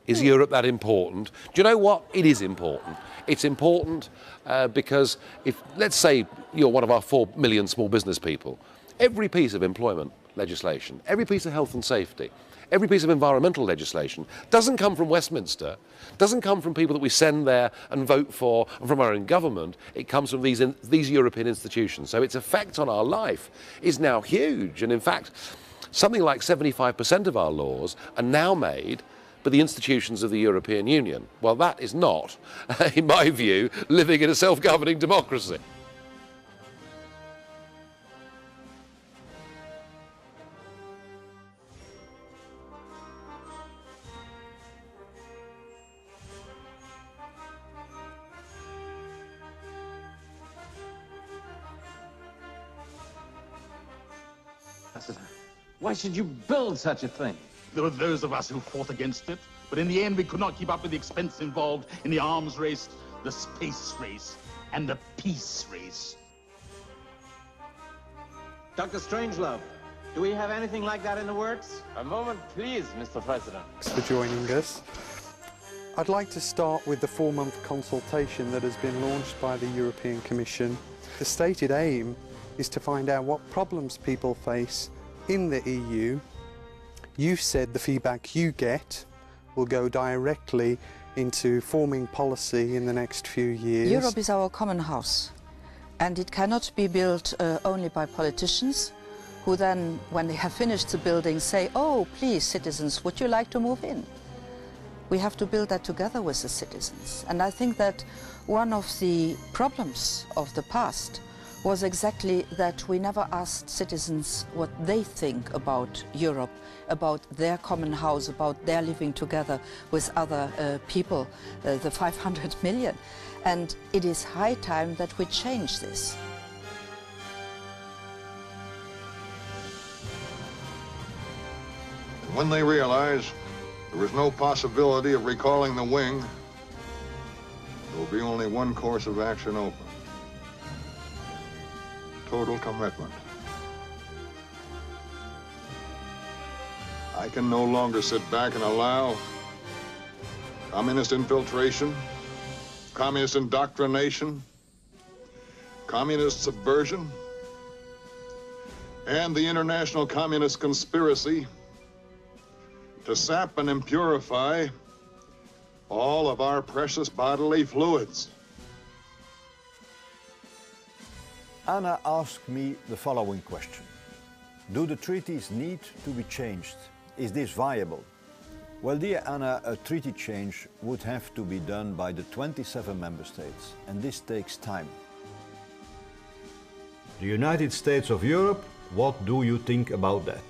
Is Europe that important? Do you know what? It is important. It's important because if, let's say, you're one of our 4 million small business people, every piece of employment legislation, every piece of health and safety, every piece of environmental legislation doesn't come from Westminster, doesn't come from people that we send there and vote for and from our own government. It comes from these European institutions. So its effect on our life is now huge. And in fact, something like 75% of our laws are now made by the institutions of the European Union. Well, that is not, in my view, living in a self-governing democracy. Why should you build such a thing? There were those of us who fought against it, but in the end we could not keep up with the expense involved in the arms race, the space race, and the peace race. Dr. Strangelove, do we have anything like that in the works? A moment, please, Mr. President. Thanks for joining us. I'd like to start with the 4-month consultation that has been launched by the European Commission. The stated aim is to find out what problems people face in the EU. You've said the feedback you get will go directly into forming policy in the next few years. Europe is our common house, and it cannot be built only by politicians who then, when they have finished the building, say, oh, please, citizens, would you like to move in? We have to build that together with the citizens. And I think that one of the problems of the past was exactly that we never asked citizens what they think about Europe, about their common house, about their living together with other people, the 500 million. And it is high time that we change this. When they realized there was no possibility of recalling the wing, there will be only one course of action open. Total commitment. I can no longer sit back and allow communist infiltration, communist indoctrination, communist subversion, and the international communist conspiracy to sap and impurify all of our precious bodily fluids. Anna asked me the following question. Do the treaties need to be changed? Is this viable? Well, dear Anna, a treaty change would have to be done by the 27 member states, and this takes time. The United States of Europe, what do you think about that?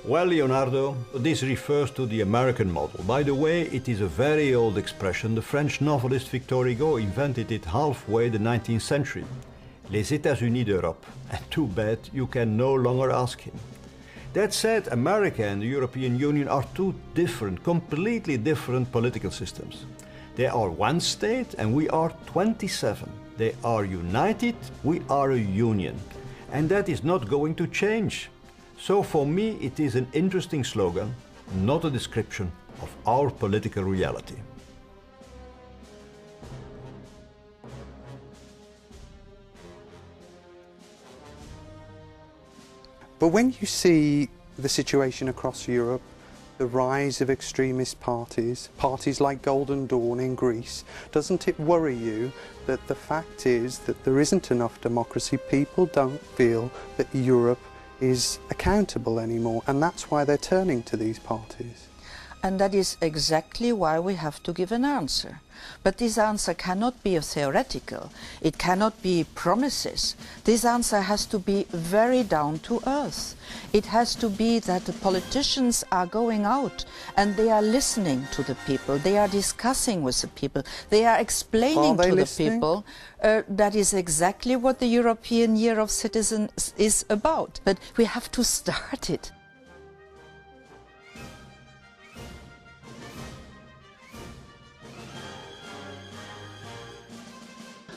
Well, Leonardo, this refers to the American model. By the way, it is a very old expression. The French novelist Victor Hugo invented it halfway the 19th century. Les États-Unis d'Europe. And too bad you can no longer ask him. That said, America and the European Union are two different, completely different political systems. They are one state and we are 27. They are united, we are a union. And that is not going to change. So for me it is an interesting slogan, not a description of our political reality. But when you see the situation across Europe, the rise of extremist parties, parties like Golden Dawn in Greece, doesn't it worry you that the fact is that there isn't enough democracy? People don't feel that Europe is accountable anymore, and that's why they're turning to these parties. And that is exactly why we have to give an answer. But this answer cannot be theoretical. It cannot be promises. This answer has to be very down to earth. It has to be that the politicians are going out and they are listening to the people. They are discussing with the people. They are explaining to the people. That is exactly what the European Year of Citizens is about. But we have to start it.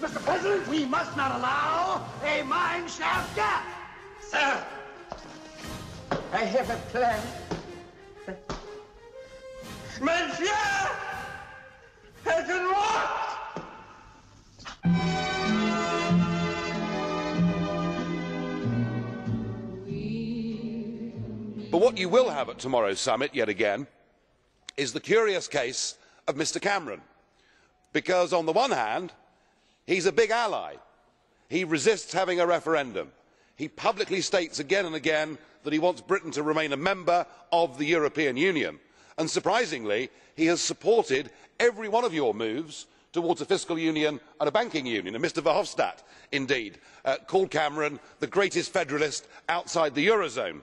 Mr. President, we must not allow a mine shaft gap. Sir! I have a plan. Mein Führer! Helfen Wort! But what you will have at tomorrow's summit, yet again, is the curious case of Mr Cameron. Because on the one hand, he's a big ally. He resists having a referendum. He publicly states again and again that he wants Britain to remain a member of the European Union. And surprisingly, he has supported every one of your moves towards a fiscal union and a banking union. And Mr Verhofstadt, indeed, called Cameron the greatest federalist outside the Eurozone.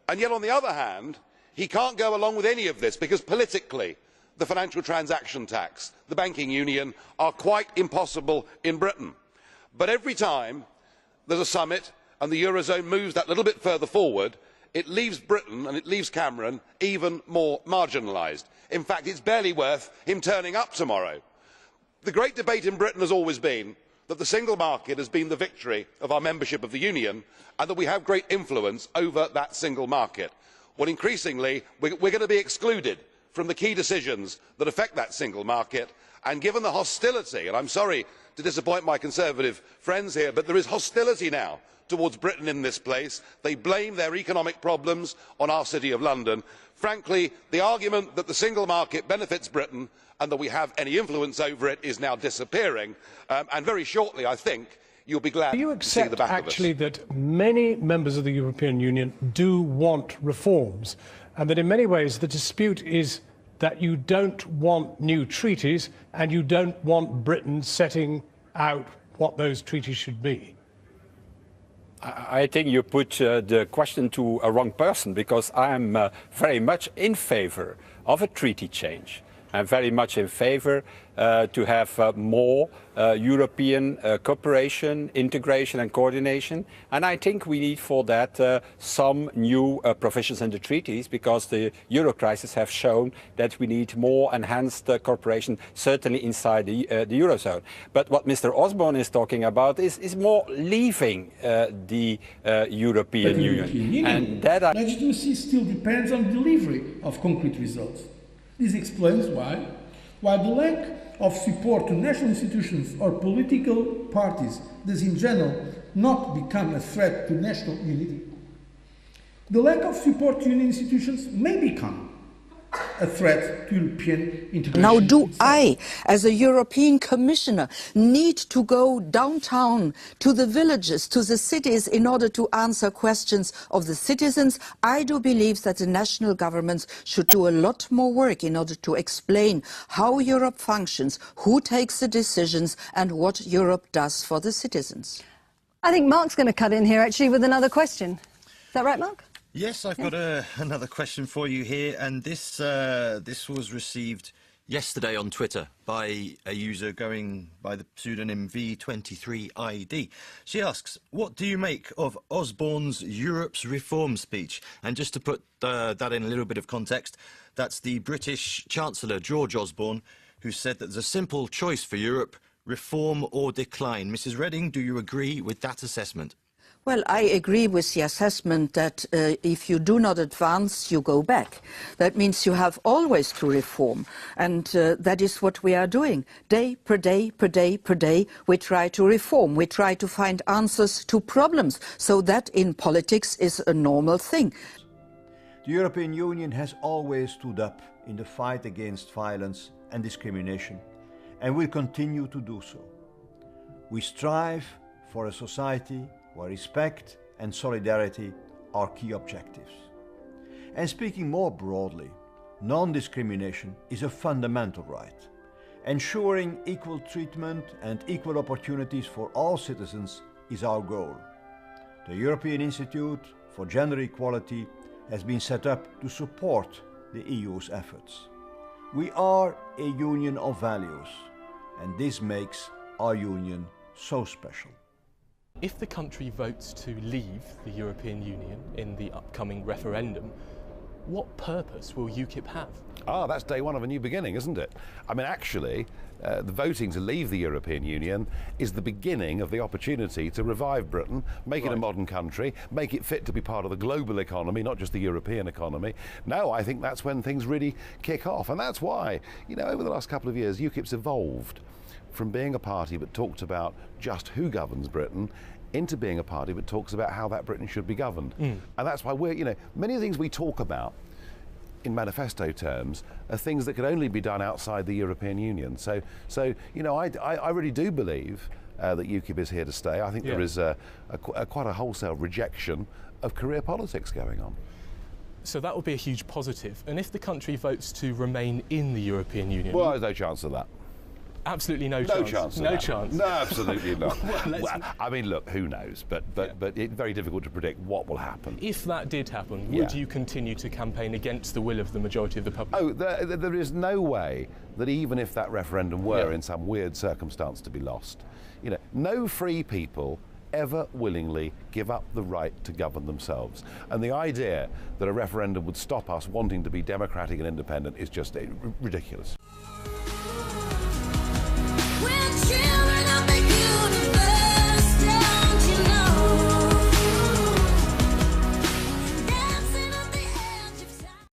And yet, on the other hand, he can't go along with any of this because politically the financial transaction tax, the banking union are quite impossible in Britain. But every time there is a summit and the Eurozone moves that little bit further forward, it leaves Britain and it leaves Cameron even more marginalised. In fact, it is barely worth him turning up tomorrow. The great debate in Britain has always been that the single market has been the victory of our membership of the Union and that we have great influence over that single market. Well, increasingly, we are going to be excluded from the key decisions that affect that single market, and given the hostility, and I am sorry to disappoint my Conservative friends here, but there is hostility now towards Britain in this place. They blame their economic problems on our City of London. Frankly, the argument that the single market benefits Britain and that we have any influence over it is now disappearing, and very shortly, I think, you will be glad to see the back of us. Do you accept actually that many members of the European Union do want reforms, and that in many ways the dispute is that you don't want new treaties and you don't want Britain setting out what those treaties should be? I think you put the question to a wrong person, because I am very much in favour of a treaty change. I am very much in favour to have more European cooperation, integration and coordination. And I think we need for that some new provisions in the treaties, because the Euro crisis have shown that we need more enhanced cooperation, certainly inside the Eurozone. But what Mr. Osborne is talking about is more leaving the European Union. And that legitimacy still depends on delivery of concrete results. This explains why the lack of support to national institutions or political parties does in general not become a threat to national unity, the lack of support to union institutions may become a threat to European integration. Now, do I, as a European Commissioner, need to go downtown to the villages, to the cities, in order to answer questions of the citizens? I do believe that the national governments should do a lot more work in order to explain how Europe functions, who takes the decisions, and what Europe does for the citizens. I think Mark's going to cut in here, actually, with another question. Is that right, Mark? Yes, I've got another question for you here, and this was received yesterday on Twitter by a user going by the pseudonym V23ID. She asks, what do you make of Osborne's Europe's Reform speech? And just to put that in a little bit of context, that's the British Chancellor, George Osborne, who said that there's a simple choice for Europe, reform or decline. Mrs. Redding, do you agree with that assessment? Well, I agree with the assessment that if you do not advance, you go back. That means you have always to reform, and that is what we are doing. Day per day, per day, per day, we try to reform. We try to find answers to problems, so that in politics is a normal thing. The European Union has always stood up in the fight against violence and discrimination, and will continue to do so. We strive for a society where respect and solidarity are key objectives. And speaking more broadly, non-discrimination is a fundamental right. Ensuring equal treatment and equal opportunities for all citizens is our goal. The European Institute for Gender Equality has been set up to support the EU's efforts. We are a union of values, and this makes our union so special. If the country votes to leave the European Union in the upcoming referendum, what purpose will UKIP have? Ah, that's day one of a new beginning, isn't it? I mean, actually, the voting to leave the European Union is the beginning of the opportunity to revive Britain, make it a modern country, make it fit to be part of the global economy, not just the European economy. Now, I think that's when things really kick off. And that's why, you know, over the last couple of years, UKIP's evolved from being a party that talked about just who governs Britain into being a party that talks about how that Britain should be governed. And that's why we're, you know, many of the things we talk about in manifesto terms are things that could only be done outside the European Union. So you know, I really do believe that UKIP is here to stay. I think there is quite a wholesale rejection of career politics going on. So that would be a huge positive. And if the country votes to remain in the European Union... Well, there's no chance of that. Absolutely no chance. No chance. No chance. No, absolutely not. Well, I mean, look, who knows? But it's very difficult to predict what will happen. If that did happen, would you continue to campaign against the will of the majority of the public? Oh, there is no way that even if that referendum were in some weird circumstance to be lost, you know, no free people ever willingly give up the right to govern themselves. And the idea that a referendum would stop us wanting to be democratic and independent is just ridiculous.